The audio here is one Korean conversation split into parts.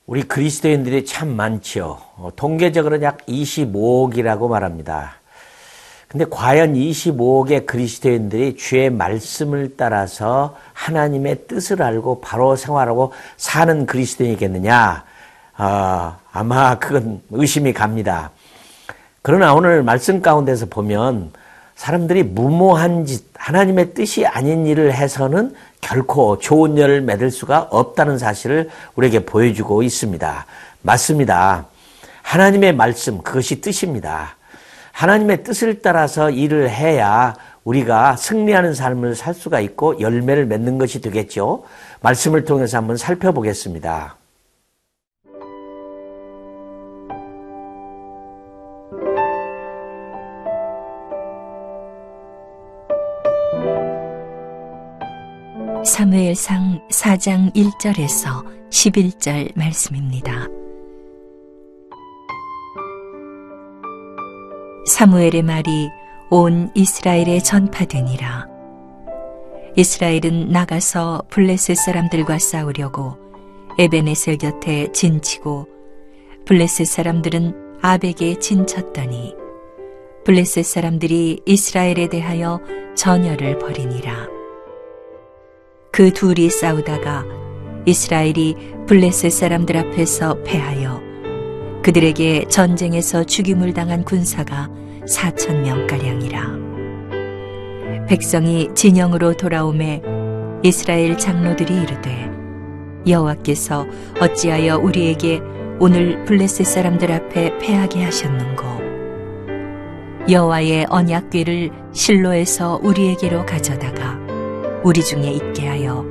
우리 그리스도인들이 참 많지요. 통계적으로 약 25억이라고 말합니다. 근데 과연 25억의 그리스도인들이 주의 말씀을 따라서 하나님의 뜻을 알고 바로 생활하고 사는 그리스도인이겠느냐? 아마 그건 의심이 갑니다. 그러나 오늘 말씀 가운데서 보면 사람들이 무모한 짓, 하나님의 뜻이 아닌 일을 해서는 결코 좋은 열을 맺을 수가 없다는 사실을 우리에게 보여주고 있습니다. 맞습니다. 하나님의 말씀, 그것이 뜻입니다. 하나님의 뜻을 따라서 일을 해야 우리가 승리하는 삶을 살 수가 있고 열매를 맺는 것이 되겠죠. 말씀을 통해서 한번 살펴보겠습니다. 사무엘상 4장 1절에서 11절 말씀입니다. 사무엘의 말이 온 이스라엘에 전파되니라. 이스라엘은 나가서 블레셋 사람들과 싸우려고 에베네셀 곁에 진치고 블레셋 사람들은 아벡에 진쳤더니 블레셋 사람들이 이스라엘에 대하여 전열을 벌이니라. 그 둘이 싸우다가 이스라엘이 블레셋 사람들 앞에서 패하여 그들에게 전쟁에서 죽임을 당한 군사가 4,000명가량이라. 백성이 진영으로 돌아오매 이스라엘 장로들이 이르되 여호와께서 어찌하여 우리에게 오늘 블레셋 사람들 앞에 패하게 하셨는고? 여호와의 언약궤를 실로에서 우리에게로 가져다가 우리 중에 있게 하여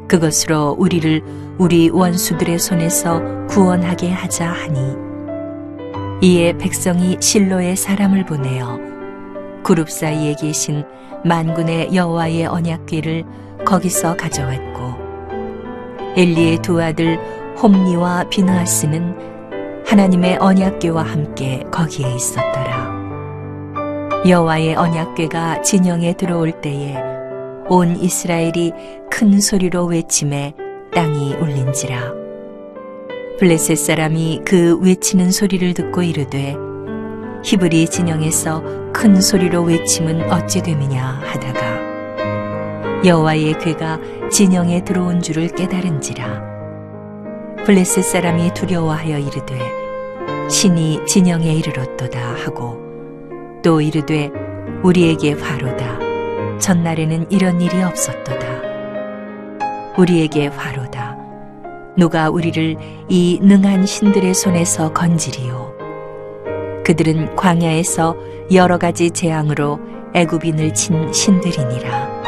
그것으로 우리를 우리 원수들의 손에서 구원하게 하자 하니, 이에 백성이 실로에 사람을 보내어 그룹 사이에 계신 만군의 여호와의 언약궤를 거기서 가져왔고, 엘리의 두 아들 홈니와 비느하스는 하나님의 언약궤와 함께 거기에 있었더라. 여호와의 언약궤가 진영에 들어올 때에 온 이스라엘이 큰 소리로 외치매 땅이 울린지라. 블레셋 사람이 그 외치는 소리를 듣고 이르되 히브리 진영에서 큰 소리로 외침은 어찌 됨이냐 하다가 여호와의 궤가 진영에 들어온 줄을 깨달은지라. 블레셋 사람이 두려워하여 이르되 신이 진영에 이르렀도다 하고, 또 이르되 우리에게 화로다. 전날에는 이런 일이 없었도다. 우리에게 화로다. 누가 우리를 이 능한 신들의 손에서 건지리요. 그들은 광야에서 여러 가지 재앙으로 애굽인을 친 신들이니라.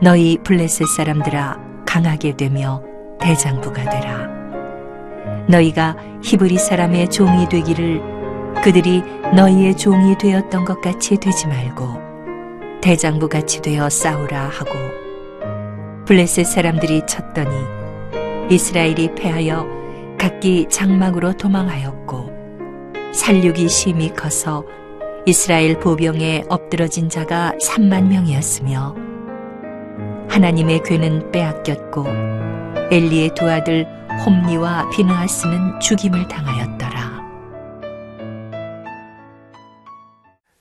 너희 블레셋 사람들아, 강하게 되며 대장부가 되라. 너희가 히브리 사람의 종이 되기를 그들이 너희의 종이 되었던 것 같이 되지 말고 대장부같이 되어 싸우라 하고, 블레셋 사람들이 쳤더니 이스라엘이 패하여 각기 장막으로 도망하였고, 살육이 심히 커서 이스라엘 보병에 엎드러진 자가 3만 명이었으며 하나님의 궤는 빼앗겼고 엘리의 두 아들 홈니와 비느하스는 죽임을 당하였더라.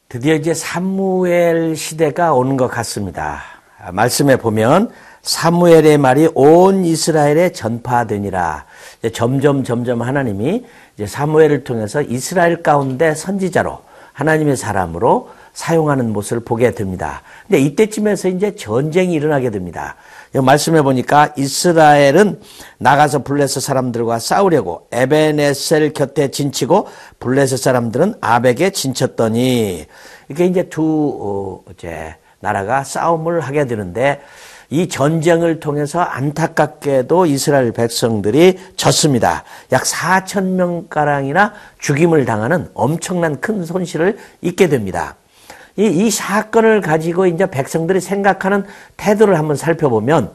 드디어 이제 사무엘 시대가 오는 것 같습니다. 말씀에 보면 사무엘의 말이 온 이스라엘에 전파되니라. 점점 하나님이 이제 사무엘을 통해서 이스라엘 가운데 선지자로, 하나님의 사람으로 사용하는 모습을 보게 됩니다. 근데 이때쯤에서 이제 전쟁이 일어나게 됩니다. 말씀해 보니까 이스라엘은 나가서 블레셋 사람들과 싸우려고 에베네셀 곁에 진치고 블레셋 사람들은 아벡에 진쳤더니, 이게 이제 두 나라가 싸움을 하게 되는데, 이 전쟁을 통해서 안타깝게도 이스라엘 백성들이 졌습니다. 약 4천 명가량이나 죽임을 당하는 엄청난 큰 손실을 입게 됩니다. 이 사건을 가지고 이제 백성들이 생각하는 태도를 한번 살펴보면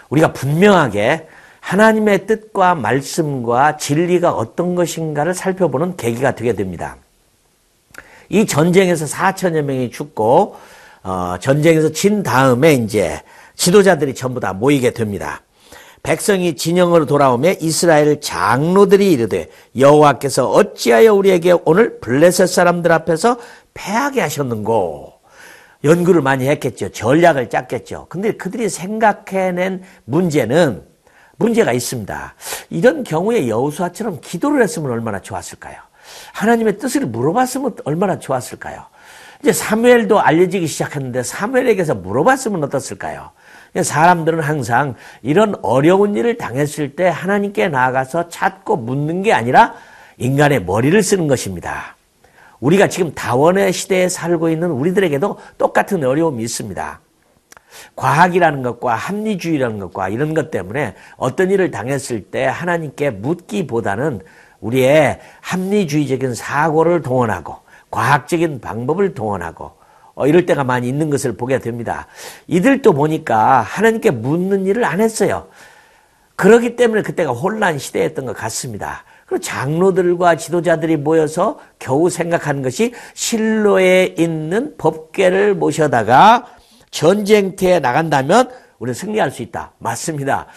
우리가 분명하게 하나님의 뜻과 말씀과 진리가 어떤 것인가를 살펴보는 계기가 되게 됩니다. 이 전쟁에서 4천여 명이 죽고 전쟁에서 진 다음에 이제 지도자들이 전부 다 모이게 됩니다. 백성이 진영으로 돌아오며 이스라엘 장로들이 이르되 여호와께서 어찌하여 우리에게 오늘 블레셋 사람들 앞에서 패하게 하셨는고. 연구를 많이 했겠죠. 전략을 짰겠죠. 근데 그들이 생각해낸 문제가 있습니다. 이런 경우에 여호수아처럼 기도를 했으면 얼마나 좋았을까요? 하나님의 뜻을 물어봤으면 얼마나 좋았을까요? 이제 사무엘도 알려지기 시작했는데 사무엘에게서 물어봤으면 어떻을까요? 사람들은 항상 이런 어려운 일을 당했을 때 하나님께 나아가서 찾고 묻는 게 아니라 인간의 머리를 쓰는 것입니다. 우리가 지금 다원의 시대에 살고 있는 우리들에게도 똑같은 어려움이 있습니다. 과학이라는 것과 합리주의라는 것과 이런 것 때문에 어떤 일을 당했을 때 하나님께 묻기보다는 우리의 합리주의적인 사고를 동원하고 과학적인 방법을 동원하고 이럴 때가 많이 있는 것을 보게 됩니다. 이들도 보니까 하나님께 묻는 일을 안 했어요. 그렇기 때문에 그때가 혼란 시대였던 것 같습니다. 그리고 장로들과 지도자들이 모여서 겨우 생각한 것이 실로에 있는 법궤를 모셔다가 전쟁터에 나간다면 우리는 승리할 수 있다. 맞습니다.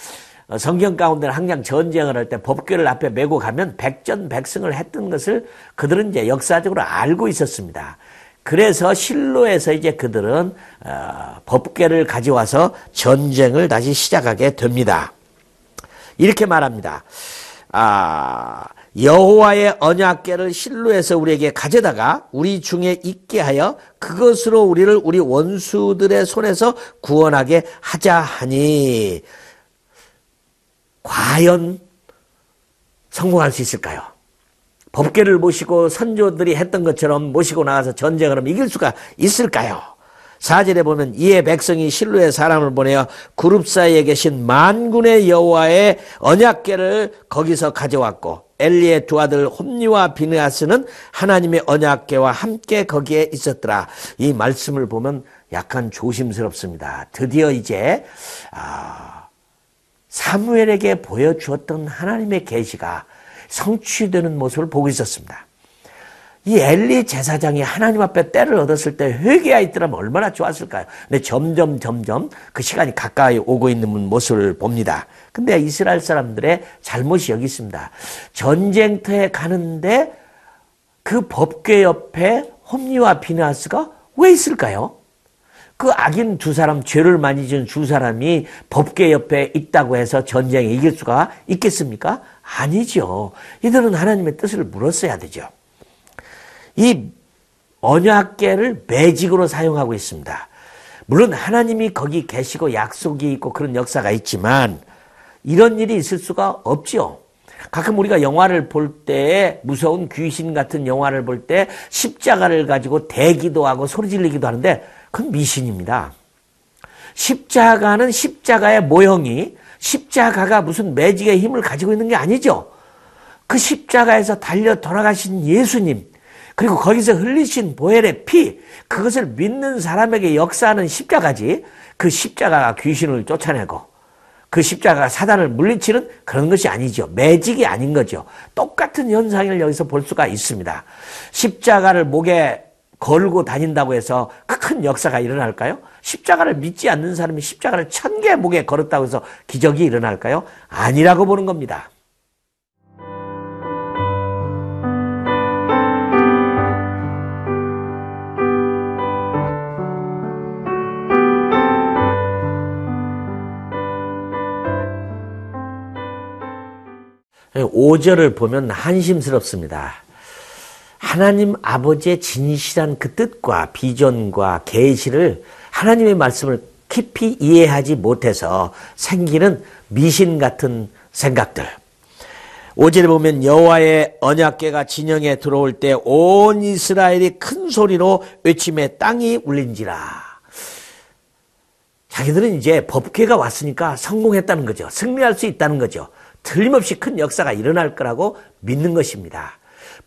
성경 가운데는 항상 전쟁을 할 때 법궤를 앞에 메고 가면 백전백승을 했던 것을 그들은 이제 역사적으로 알고 있었습니다. 그래서 실로에서 이제 그들은 법궤를 가져와서 전쟁을 다시 시작하게 됩니다. 이렇게 말합니다. 여호와의 언약궤를 실로에서 우리에게 가져다가 우리 중에 있게 하여 그것으로 우리를 우리 원수들의 손에서 구원하게 하자 하니 과연 성공할 수 있을까요? 법궤를 모시고 선조들이 했던 것처럼 모시고 나가서 전쟁을 하면 이길 수가 있을까요? 4절에 보면 이에 백성이 실로의 사람을 보내어 그룹 사이에 계신 만군의 여호와의 언약궤를 거기서 가져왔고 엘리의 두 아들 홈니와 비느하스는 하나님의 언약궤와 함께 거기에 있었더라. 이 말씀을 보면 약간 조심스럽습니다. 드디어 이제 사무엘에게 보여주었던 하나님의 계시가 성취되는 모습을 보고 있었습니다. 이 엘리 제사장이 하나님 앞에 때를 얻었을 때 회개하였더라면 얼마나 좋았을까요? 근데 점점 그 시간이 가까이 오고 있는 모습을 봅니다. 근데 이스라엘 사람들의 잘못이 여기 있습니다. 전쟁터에 가는데 그 법궤 옆에 홈니와 비느하스가 왜 있을까요? 그 악인 두 사람, 죄를 많이 지은 두 사람이 법궤 옆에 있다고 해서 전쟁에 이길 수가 있겠습니까? 아니죠. 이들은 하나님의 뜻을 물었어야 되죠. 이 언약궤를 매직으로 사용하고 있습니다. 물론 하나님이 거기 계시고 약속이 있고 그런 역사가 있지만 이런 일이 있을 수가 없죠. 가끔 우리가 영화를 볼 때 무서운 귀신 같은 영화를 볼 때 십자가를 가지고 대기도 하고 소리 지르기도 하는데 그건 미신입니다. 십자가는 십자가의 모형이 십자가가 무슨 매직의 힘을 가지고 있는 게 아니죠. 그 십자가에서 달려 돌아가신 예수님 그리고 거기서 흘리신 보혈의 피 그것을 믿는 사람에게 역사하는 십자가지 그 십자가가 귀신을 쫓아내고 그 십자가가 사단을 물리치는 그런 것이 아니죠. 매직이 아닌 거죠. 똑같은 현상을 여기서 볼 수가 있습니다. 십자가를 목에 걸고 다닌다고 해서 큰 역사가 일어날까요? 십자가를 믿지 않는 사람이 십자가를 1000개 목에 걸었다고 해서 기적이 일어날까요? 아니라고 보는 겁니다. 오 절을 보면 한심스럽습니다. 하나님 아버지의 진실한 그 뜻과 비전과 계시를 하나님의 말씀을 깊이 이해하지 못해서 생기는 미신 같은 생각들. 5절에 보면 여호와의 언약궤가 진영에 들어올 때 온 이스라엘이 큰 소리로 외치며 땅이 울린지라. 자기들은 이제 법궤가 왔으니까 성공했다는 거죠. 승리할 수 있다는 거죠. 틀림없이 큰 역사가 일어날 거라고 믿는 것입니다.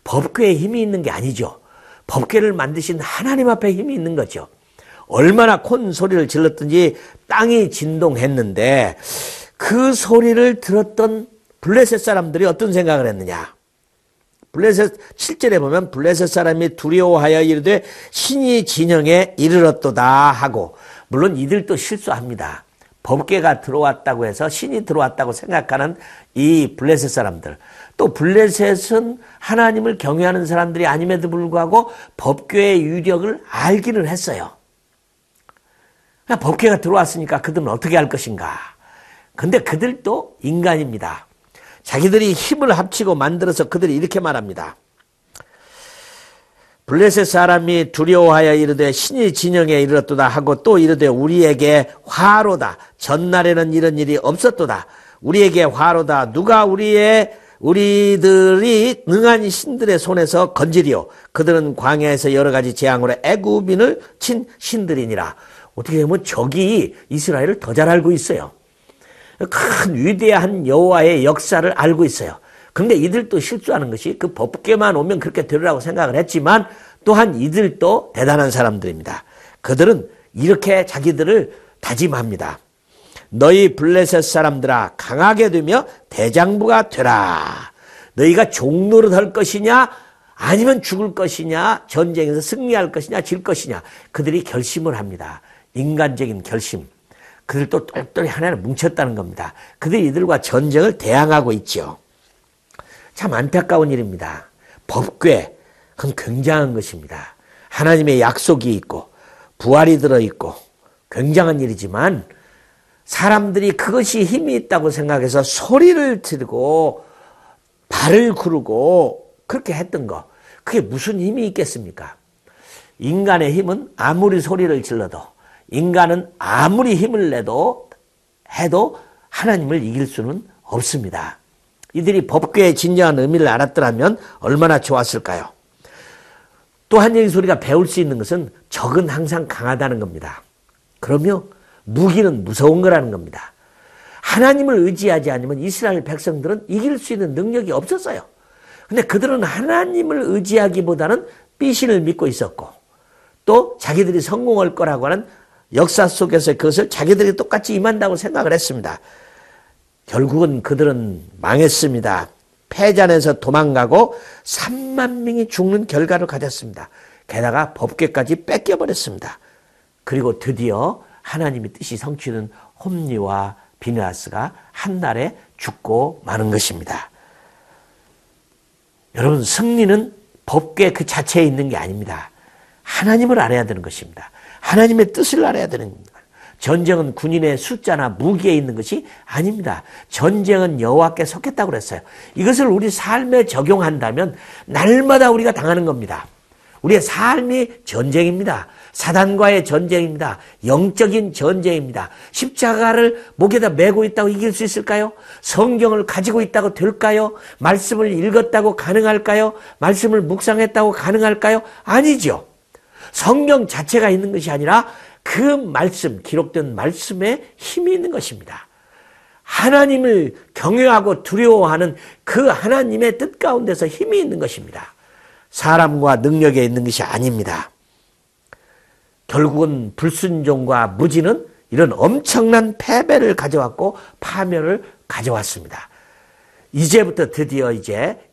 법궤에 힘이 있는 게 아니죠. 법궤를 만드신 하나님 앞에 힘이 있는 거죠. 얼마나 큰 소리를 질렀든지 땅이 진동했는데 그 소리를 들었던 블레셋 사람들이 어떤 생각을 했느냐. 블레셋 7절에 보면 블레셋 사람이 두려워하여 이르되 신이 진영에 이르렀도다 하고, 물론 이들도 실수합니다. 법궤가 들어왔다고 해서 신이 들어왔다고 생각하는 이 블레셋 사람들, 또 블레셋은 하나님을 경외하는 사람들이 아님에도 불구하고 법궤의 유력을 알기는 했어요. 법궤가 들어왔으니까 그들은 어떻게 할 것인가. 근데 그들도 인간입니다. 자기들이 힘을 합치고 만들어서 그들이 이렇게 말합니다. 블레셋 사람이 두려워하여 이르되 신이 진영에 이르렀도다 하고, 또 이르되 우리에게 화로다. 전날에는 이런 일이 없었도다. 우리에게 화로다. 누가 우리들이 능한 신들의 손에서 건지리요. 그들은 광야에서 여러 가지 재앙으로 애굽인을 친 신들이니라. 어떻게 보면 적이 이스라엘을 더 잘 알고 있어요. 큰 위대한 여호와의 역사를 알고 있어요. 그런데 이들도 실수하는 것이 그 법궤만 오면 그렇게 되리라고 생각을 했지만, 또한 이들도 대단한 사람들입니다. 그들은 이렇게 자기들을 다짐합니다. 너희 블레셋 사람들아, 강하게 되며 대장부가 되라. 너희가 종노릇 할 것이냐 아니면 죽을 것이냐, 전쟁에서 승리할 것이냐 질 것이냐. 그들이 결심을 합니다. 인간적인 결심. 그들도 똘똘히 하나를 뭉쳤다는 겁니다. 그들이 이들과 전쟁을 대항하고 있죠. 참 안타까운 일입니다. 법궤, 그건 굉장한 것입니다. 하나님의 약속이 있고 부활이 들어있고 굉장한 일이지만, 사람들이 그것이 힘이 있다고 생각해서 소리를 지르고 발을 구르고 그렇게 했던 거, 그게 무슨 힘이 있겠습니까? 인간의 힘은 아무리 소리를 질러도, 인간은 아무리 힘을 해도 하나님을 이길 수는 없습니다. 이들이 법궤의 진정한 의미를 알았더라면 얼마나 좋았을까요? 또 한 얘기 소리가 배울 수 있는 것은 적은 항상 강하다는 겁니다. 그러며 무기는 무서운 거라는 겁니다. 하나님을 의지하지 않으면 이스라엘 백성들은 이길 수 있는 능력이 없었어요. 근데 그들은 하나님을 의지하기보다는 삐신을 믿고 있었고, 또 자기들이 성공할 거라고 하는 역사 속에서 그것을 자기들이 똑같이 임한다고 생각을 했습니다. 결국은 그들은 망했습니다. 패전에서 도망가고 3만 명이 죽는 결과를 가졌습니다. 게다가 법궤까지 뺏겨버렸습니다. 그리고 드디어 하나님의 뜻이 성취는 홈리와 비느하스가 한날에 죽고 마는 것입니다. 여러분, 승리는 법궤 그 자체에 있는 게 아닙니다. 하나님을 알아야 되는 것입니다. 하나님의 뜻을 알아야 되는 겁니다. 전쟁은 군인의 숫자나 무기에 있는 것이 아닙니다. 전쟁은 여호와께 속했다고 그랬어요. 이것을 우리 삶에 적용한다면 날마다 우리가 당하는 겁니다. 우리의 삶이 전쟁입니다. 사단과의 전쟁입니다. 영적인 전쟁입니다. 십자가를 목에다 메고 있다고 이길 수 있을까요? 성경을 가지고 있다고 될까요? 말씀을 읽었다고 가능할까요? 말씀을 묵상했다고 가능할까요? 아니죠. 성경 자체가 있는 것이 아니라 그 말씀, 기록된 말씀에 힘이 있는 것입니다. 하나님을 경외하고 두려워하는 그 하나님의 뜻 가운데서 힘이 있는 것입니다. 사람과 능력에 있는 것이 아닙니다. 결국은 불순종과 무지는 이런 엄청난 패배를 가져왔고 파멸을 가져왔습니다. 이제부터 드디어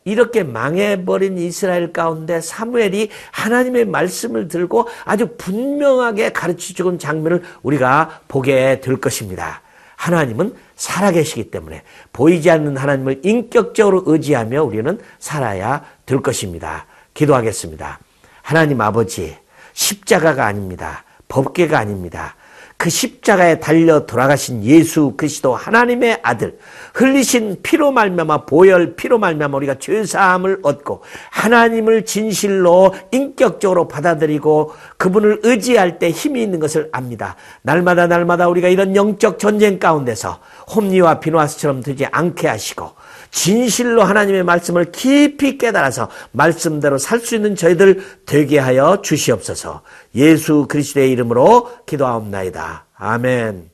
이렇게 망해버린 이스라엘 가운데 사무엘이 하나님의 말씀을 들고 아주 분명하게 가르쳐주는 장면을 우리가 보게 될 것입니다. 하나님은 살아계시기 때문에 보이지 않는 하나님을 인격적으로 의지하며 우리는 살아야 될 것입니다. 기도하겠습니다. 하나님 아버지, 십자가가 아닙니다. 법궤가 아닙니다. 그 십자가에 달려 돌아가신 예수 그리스도 하나님의 아들, 흘리신 피로 말미암아, 보혈 피로 말미암아 우리가 죄사함을 얻고 하나님을 진실로 인격적으로 받아들이고 그분을 의지할 때 힘이 있는 것을 압니다. 날마다 우리가 이런 영적 전쟁 가운데서 홈리와 비느하스처럼 되지 않게 하시고 진실로 하나님의 말씀을 깊이 깨달아서 말씀대로 살 수 있는 저희들 되게 하여 주시옵소서. 예수 그리스도의 이름으로 기도하옵나이다. 아멘.